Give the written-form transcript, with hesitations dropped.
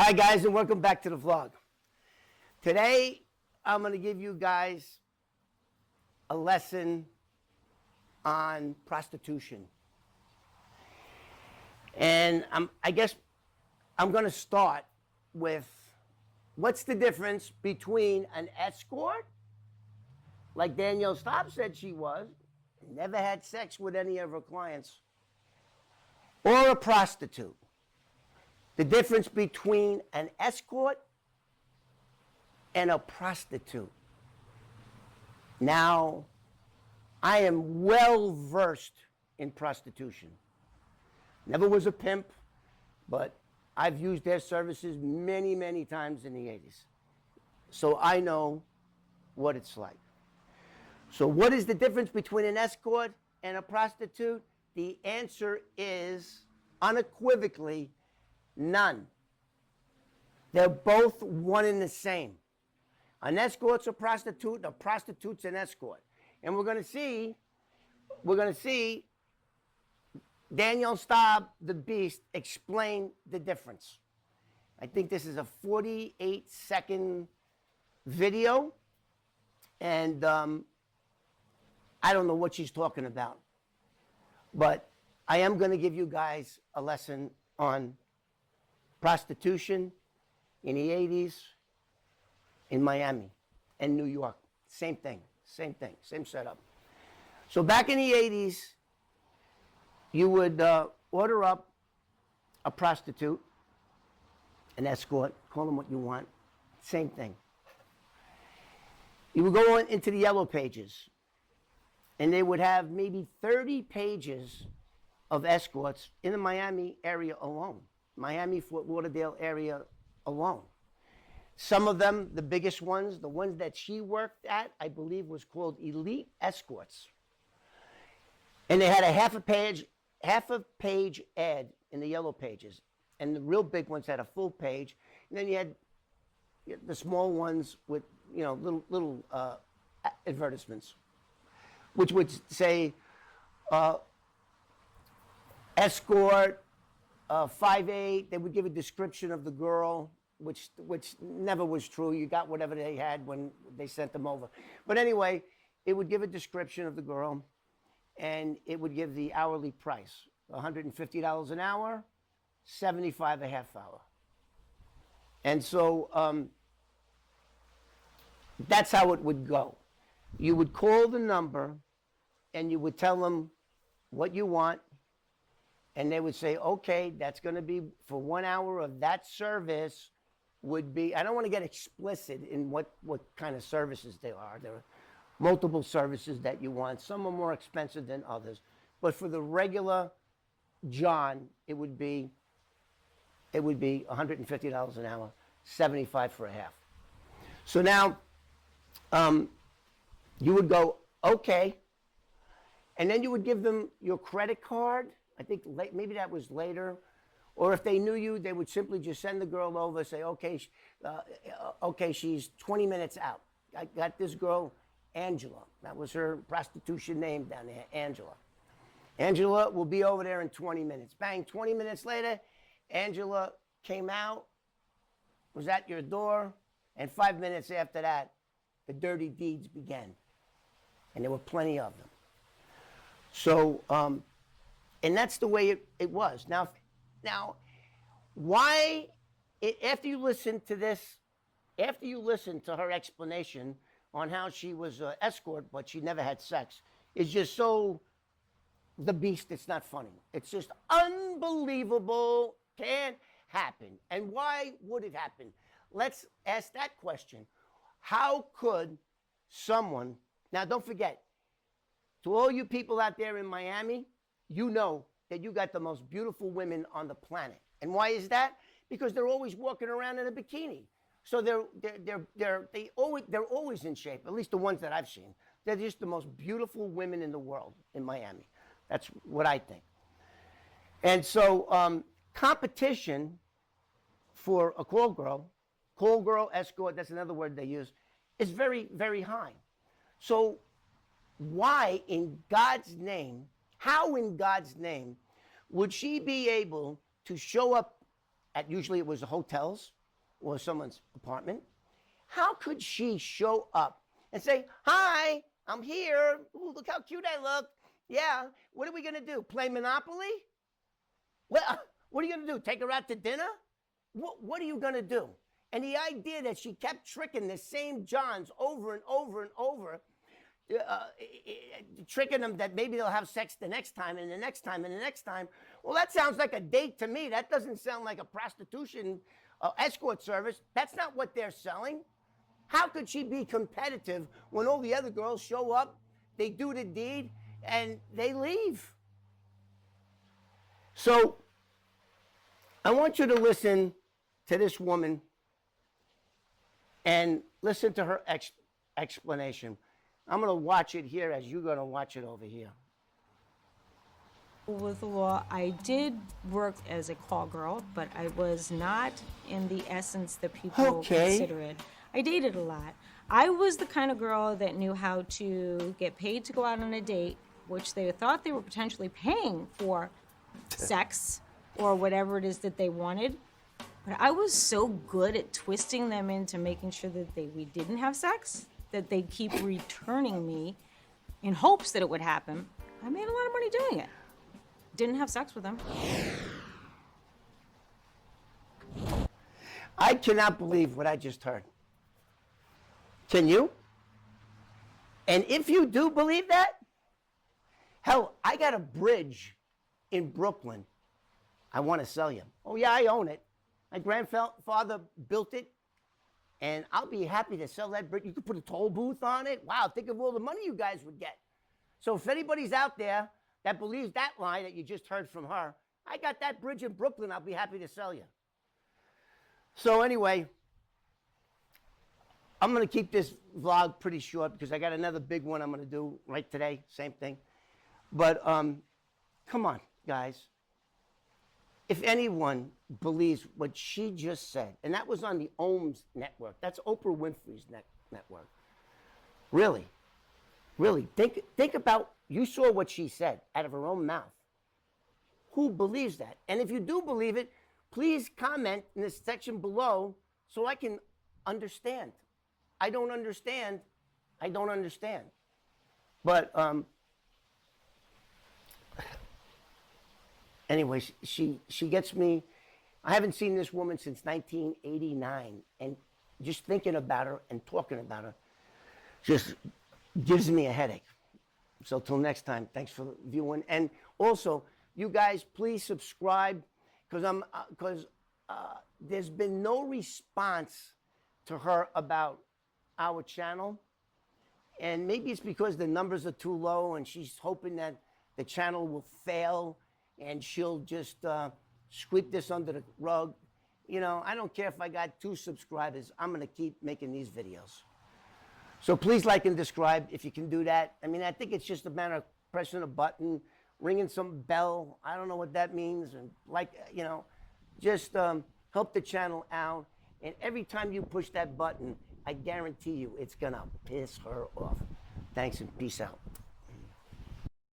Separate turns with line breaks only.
Hi guys, and welcome back to the vlog. Today I'm going to give you guys a lesson on prostitution. And I guess I'm going to start with what's the difference between an escort, like Danielle Staub said she was, never had sex with any of her clients, or a prostitute. The difference between an escort and a prostitute. Now, I am well versed in prostitution. Never was a pimp, but I've used their services many, many times in the 80s. So I know what it's like. So what is the difference between an escort and a prostitute? The answer is unequivocally none. They're both one and the same. An escort's a prostitute, and a prostitute's an escort. And we're going to see Danielle Staub, the Beast, explain the difference. I think this is a 48-second video, and I don't know what she's talking about. But I am going to give you guys a lesson on prostitution in the 80s in Miami and New York. Same thing, same setup. So back in the 80s, you would order up a prostitute, an escort, call them what you want, same thing. You would go into the yellow pages, and they would have maybe 30 pages of escorts in the Miami area alone. Miami, Fort Lauderdale area alone. Some of them, the biggest ones, the ones that she worked at, I believe was called Elite Escorts. And they had a half a page ad in the yellow pages. And the real big ones had a full page. And then you had the small ones with, little advertisements, which would say, escort, 5'8", they would give a description of the girl, which never was true. You got whatever they had when they sent them over. But anyway, it would give a description of the girl, and it would give the hourly price, $150 an hour, $75 a half hour. And so that's how it would go. You would call the number, and you would tell them what you want, and they would say, okay, that's going to be for 1 hour of that service would be, I don't want to get explicit in what kind of services they are. There are multiple services that you want. Some are more expensive than others. But for the regular John, it would be $150 an hour, $75 for a half. So now you would go, okay, and then you would give them your credit card. I think maybe that was later. Or if they knew you, they would simply just send the girl over, say, okay, she's 20 minutes out. I got this girl, Angela. That was her prostitution name down there, Angela. Angela will be over there in 20 minutes. Bang, 20 minutes later, Angela came out, was at your door, and 5 minutes after that, the dirty deeds began. And there were plenty of them. So, and that's the way it was. Now, why, after you listen to this, after you listen to her explanation on how she was an escort, but she never had sex, it's just so the Beast, it's not funny. It's just unbelievable, can't happen. And why would it happen? Let's ask that question. How could someone, now don't forget, to all you people out there in Miami, you know that you got the most beautiful women on the planet. And why is that? Because they're always walking around in a bikini. So they're always in shape, at least the ones that I've seen. They're just the most beautiful women in the world in Miami. That's what I think. And so competition for a call girl, escort, that's another word they use, is very, very high. So why in God's name, how in God's name would she be able to show up at usually it was hotels or someone's apartment. How could she show up and say, "Hi, I'm here. Ooh, look how cute I look. Yeah, what are we gonna do? Play Monopoly? What are you gonna do? Take her out to dinner? What are you gonna do?" And the idea that she kept tricking the same Johns over and over and over, tricking them that maybe they'll have sex the next time and the next time and the next time. Well, that sounds like a date to me. That doesn't sound like a prostitution escort service. That's not what they're selling. How could she be competitive when all the other girls show up, they do the deed, and they leave? So I want you to listen to this woman and listen to her explanation. I'm going to watch it here as you're going to watch it over here.
With the law, I did work as a call girl, but I was not in the essence that people consider it. I dated a lot. I was the kind of girl that knew how to get paid to go out on a date, which they thought they were potentially paying for sex or whatever it is that they wanted. But I was so good at twisting them into making sure that we didn't have sex, that they keep returning me in hopes that it would happen. I made a lot of money doing it. Didn't have sex with them.
I cannot believe what I just heard. Can you? And if you do believe that, hell, I got a bridge in Brooklyn I want to sell you. Oh, yeah, I own it. My grandfather built it, and I'll be happy to sell that bridge. You could put a toll booth on it. Wow, think of all the money you guys would get. So if anybody's out there that believes that lie that you just heard from her, I got that bridge in Brooklyn. I'll be happy to sell you. So anyway, I'm going to keep this vlog pretty short because I got another big one I'm going to do right today. Same thing. But come on, guys. If anyone believes what she just said, and that was on the OHM's network, that's Oprah Winfrey's network. Really, really, think about, you saw what she said out of her own mouth. Who believes that? And if you do believe it, please comment in this section below so I can understand. I don't understand. I don't understand. But anyway, she gets me. I haven't seen this woman since 1989, and just thinking about her and talking about her just gives me a headache. So till next time, thanks for viewing. And also, you guys, please subscribe because there's been no response to her about our channel. And maybe it's because the numbers are too low and she's hoping that the channel will fail and she'll just sweep this under the rug. You know, I don't care if I got 2 subscribers. I'm going to keep making these videos. So please like and subscribe if you can do that. I mean, I think it's just a matter of pressing a button, ringing some bell. I don't know what that means. And like, you know, just help the channel out. And every time you push that button, I guarantee you it's going to piss her off. Thanks and peace out.